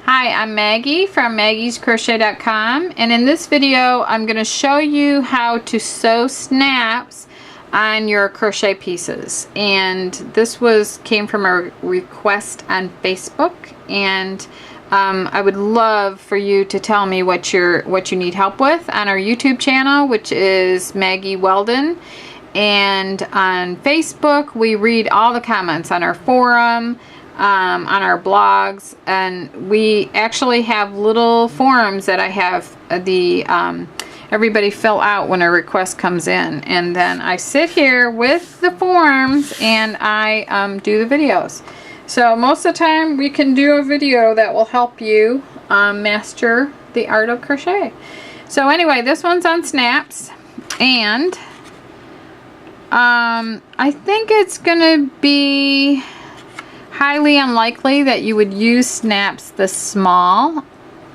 Hi, I'm Maggie from maggiescrochet.com, and in this video I'm going to show you how to sew snaps on your crochet pieces. And this came from a request on Facebook, and I would love for you to tell me what you need help with on our YouTube channel, which is Maggie Weldon. And on Facebook, we read all the comments on our forum, on our blogs, and we actually have little forums that I have everybody fill out when a request comes in, and then I sit here with the forms and I do the videos. So most of the time we can do a video that will help you master the art of crochet. So anyway, this one's on snaps, and I think it's gonna be highly unlikely that you would use snaps this small.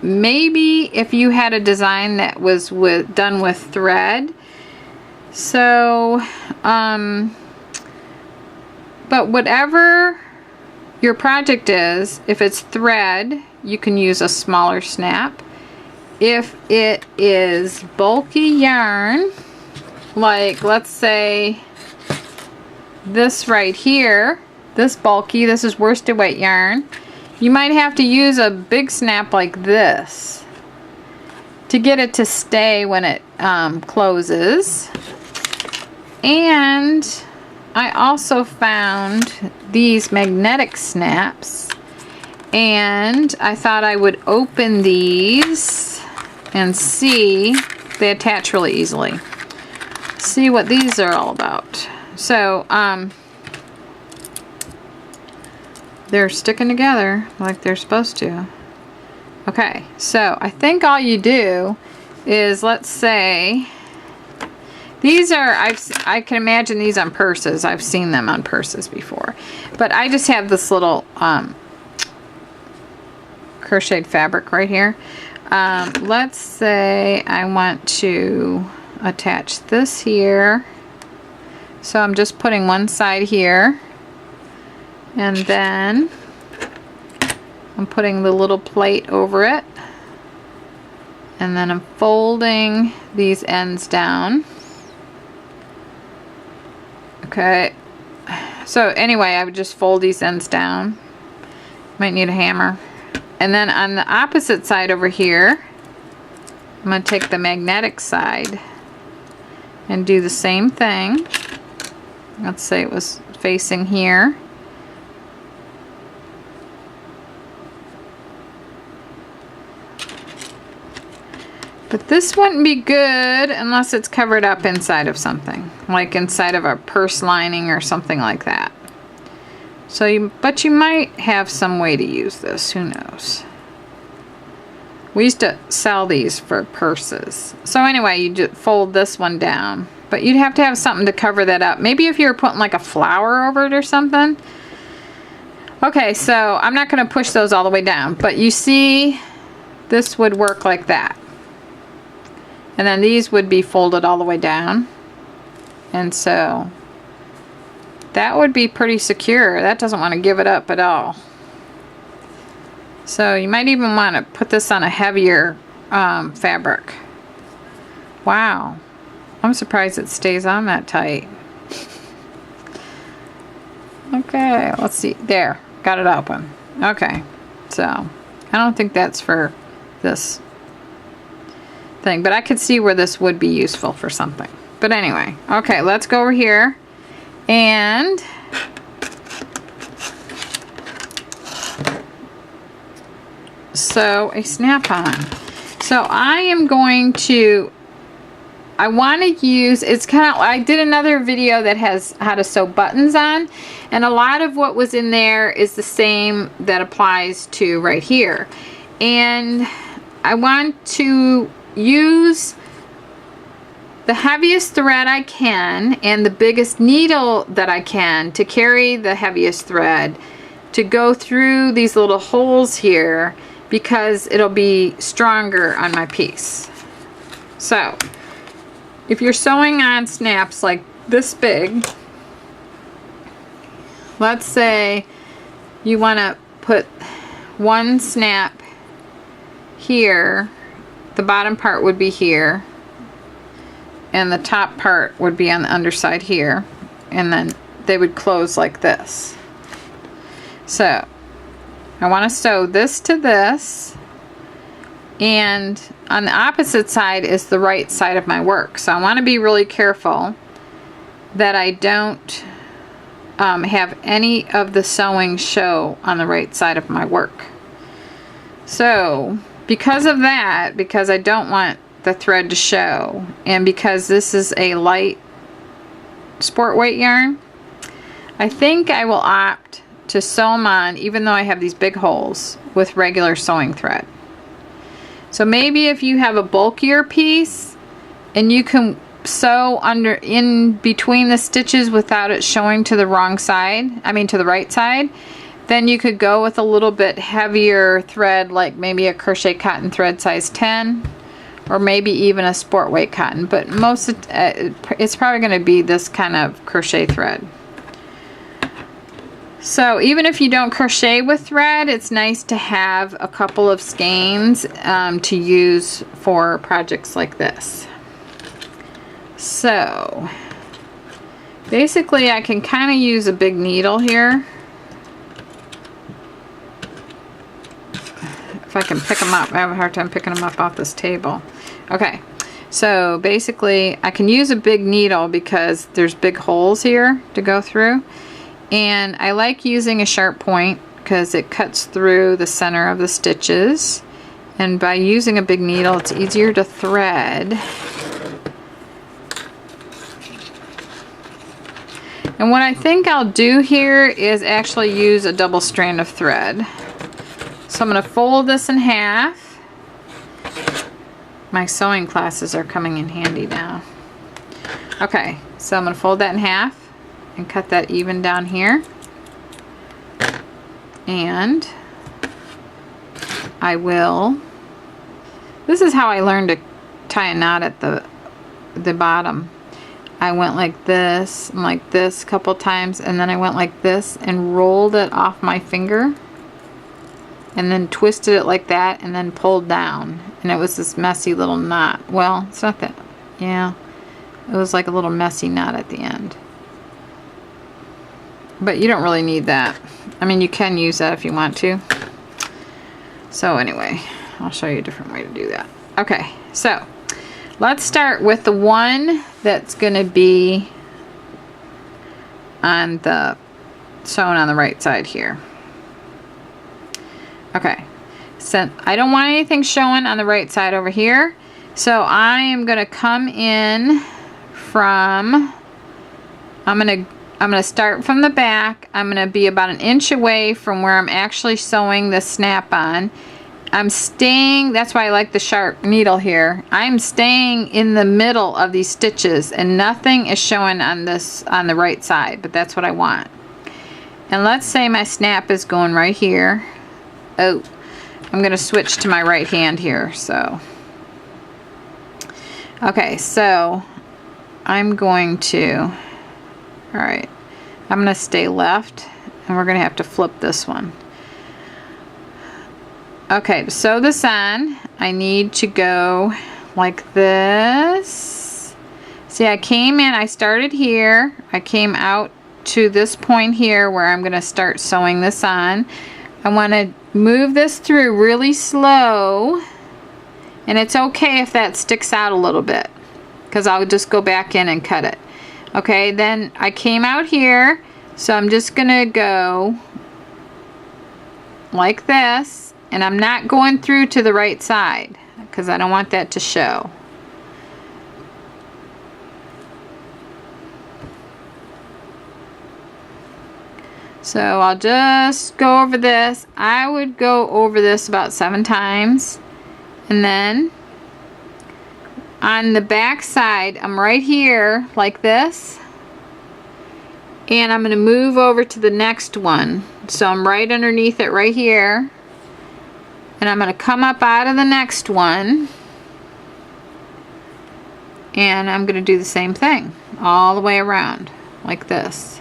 Maybe if you had a design that was done with thread. So but whatever your project is, if it's thread, you can use a smaller snap. If it is bulky yarn, like let's say this right here, this bulky, this is worsted weight yarn, you might have to use a big snap like this to get it to stay when it closes. And I also found these magnetic snaps, and I thought I would open these and see. They attach really easily. See what these are all about. So they're sticking together like they're supposed to. Okay, so I think all you do is, let's say these are, I can imagine these on purses. I've seen them on purses before, but I just have this little crocheted fabric right here. Let's say I want to attach this here, so I'm just putting one side here, and then I'm putting the little plate over it, and then I'm folding these ends down. Okay, so anyway, I would just fold these ends down. Might need a hammer. And then on the opposite side over here, I'm going to take the magnetic side and do the same thing. Let's say it was facing here. But this wouldn't be good unless it's covered up inside of something, like inside of a purse lining or something like that. So but you might have some way to use this, who knows. We used to sell these for purses. So anyway, you just fold this one down, but you'd have to have something to cover that up. Maybe if you were putting like a flower over it or something. Okay, so I'm not going to push those all the way down, but you see this would work like that. And then these would be folded all the way down. And so that would be pretty secure. That doesn't want to give it up at all. So you might even want to put this on a heavier fabric. Wow. I'm surprised it stays on that tight. Okay, let's see. There. Got it open. Okay. So I don't think that's for this thing, but I could see where this would be useful for something. But anyway, okay, let's go over here and sew a snap-on. So I am going to, I want to use, it's kind of, I did another video that has how to sew buttons on, and a lot of what was in there is the same that applies to right here. And I want to use the heaviest thread I can and the biggest needle that I can to carry the heaviest thread to go through these little holes here, because it'll be stronger on my piece. So if you're sewing on snaps like this big, let's say you want to put one snap here, the bottom part would be here, and the top part would be on the underside here, and then they would close like this. So I want to sew this to this, and on the opposite side is the right side of my work. So I want to be really careful that I don't have any of the sewing show on the right side of my work. So because of that, because I don't want the thread to show, and because this is a light sport weight yarn, I think I will opt to sew them on, even though I have these big holes, with regular sewing thread. So maybe if you have a bulkier piece and you can sew under in between the stitches without it showing to the wrong side, I mean to the right side, then you could go with a little bit heavier thread, like maybe a crochet cotton thread size 10, or maybe even a sport weight cotton, but most it's probably going to be this kind of crochet thread. So even if you don't crochet with thread, it's nice to have a couple of skeins to use for projects like this. So basically I can kind of use a big needle here. If I can pick them up. I have a hard time picking them up off this table. Okay, so basically I can use a big needle because there's big holes here to go through. And I like using a sharp point because it cuts through the center of the stitches. And by using a big needle, it's easier to thread. And what I think I'll do here is actually use a double strand of thread. So I'm going to fold this in half. My sewing classes are coming in handy now. Okay, so I'm going to fold that in half and cut that even down here. And I will, this is how I learned to tie a knot at the bottom. I went like this and like this a couple times, and then I went like this and rolled it off my finger and then twisted it like that and then pulled down, and it was this messy little knot. Well, it's not that, yeah, it was like a little messy knot at the end, but you don't really need that. I mean, you can use that if you want to. So anyway, I'll show you a different way to do that. Okay, so let's start with the one that's going to be on the sewn on the right side here. Okay, so I don't want anything showing on the right side over here, so I am going to come in from, I'm going to start from the back. I'm going to be about 1 inch away from where I'm actually sewing the snap on. I'm staying, that's why I like the sharp needle here. I'm staying in the middle of these stitches and nothing is showing on this, on the right side, but that's what I want. And let's say my snap is going right here. Oh, I'm going to switch to my right hand here, so. Okay, so I'm going to, all right, I'm going to stay left and we're going to have to flip this one. Okay, to sew this on, I need to go like this. See, I came in, I started here, I came out to this point here where I'm going to start sewing this on. I want to move this through really slow, and it's okay if that sticks out a little bit, because I'll just go back in and cut it. Okay, then I came out here, so I'm just going to go like this. And I'm not going through to the right side because I don't want that to show. So I'll just go over this. I would go over this about 7 times. And then on the back side, I'm right here like this. And I'm going to move over to the next one. So I'm right underneath it right here. And I'm going to come up out of the next one, and I'm going to do the same thing all the way around like this.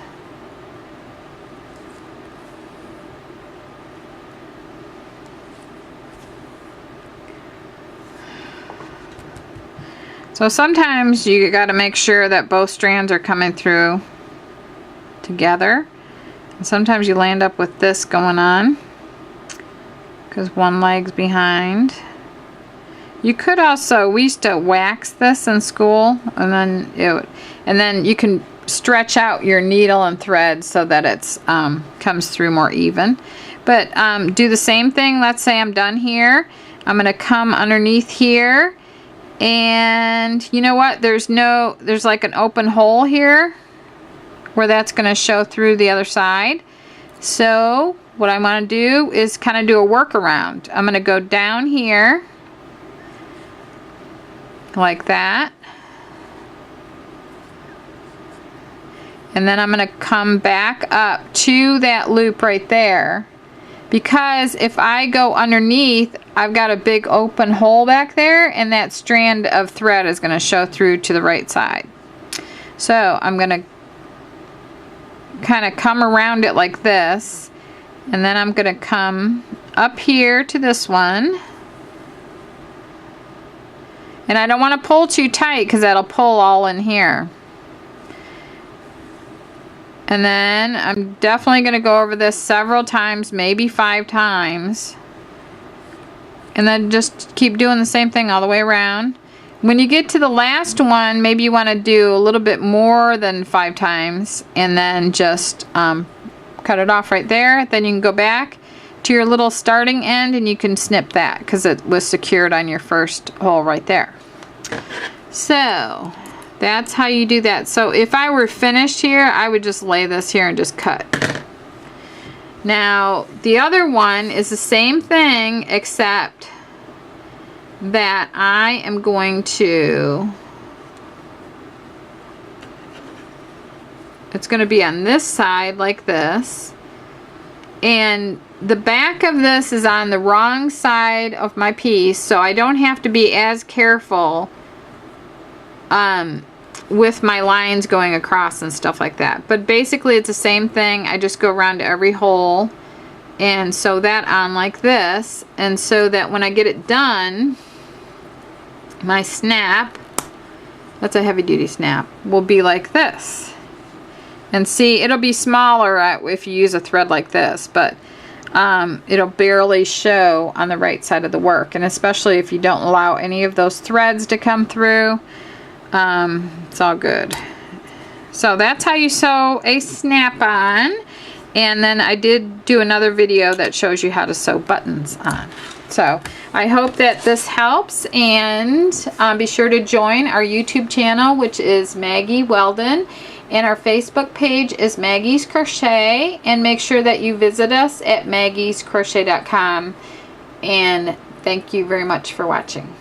So sometimes you got to make sure that both strands are coming through together. And sometimes you land up with this going on because one leg's behind. You could also, we used to wax this in school, and then you can stretch out your needle and thread so that it's comes through more even. But do the same thing. Let's say I'm done here. I'm going to come underneath here, and you know what? There's like an open hole here where that's going to show through the other side. So what I want to do is kind of do a workaround. I'm going to go down here like that, and then I'm going to come back up to that loop right there, because if I go underneath, I've got a big open hole back there, and that strand of thread is going to show through to the right side. So I'm going to kind of come around it like this, and then I'm going to come up here to this one. And I don't want to pull too tight because that'll pull all in here. And then I'm definitely going to go over this several times, maybe 5 times. And then just keep doing the same thing all the way around. When you get to the last one, maybe you want to do a little bit more than 5 times. And then just cut it off right there. Then you can go back to your little starting end and you can snip that because it was secured on your first hole right there. So that's how you do that. So if I were finished here, I would just lay this here and just cut. Now the other one is the same thing, except that I am going to, it's going to be on this side like this, and the back of this is on the wrong side of my piece, so I don't have to be as careful with my lines going across and stuff like that. But basically it's the same thing. I just go around to every hole and sew that on like this, and so that when I get it done, my snap, that's a heavy duty snap, will be like this. And see, it'll be smaller if you use a thread like this, but it'll barely show on the right side of the work, and especially if you don't allow any of those threads to come through, it's all good. So that's how you sew a snap-on. And then I did do another video that shows you how to sew buttons on. So I hope that this helps, and be sure to join our YouTube channel, which is Maggie Weldon, and our Facebook page is Maggie's Crochet, and make sure that you visit us at maggiescrochet.com. And thank you very much for watching.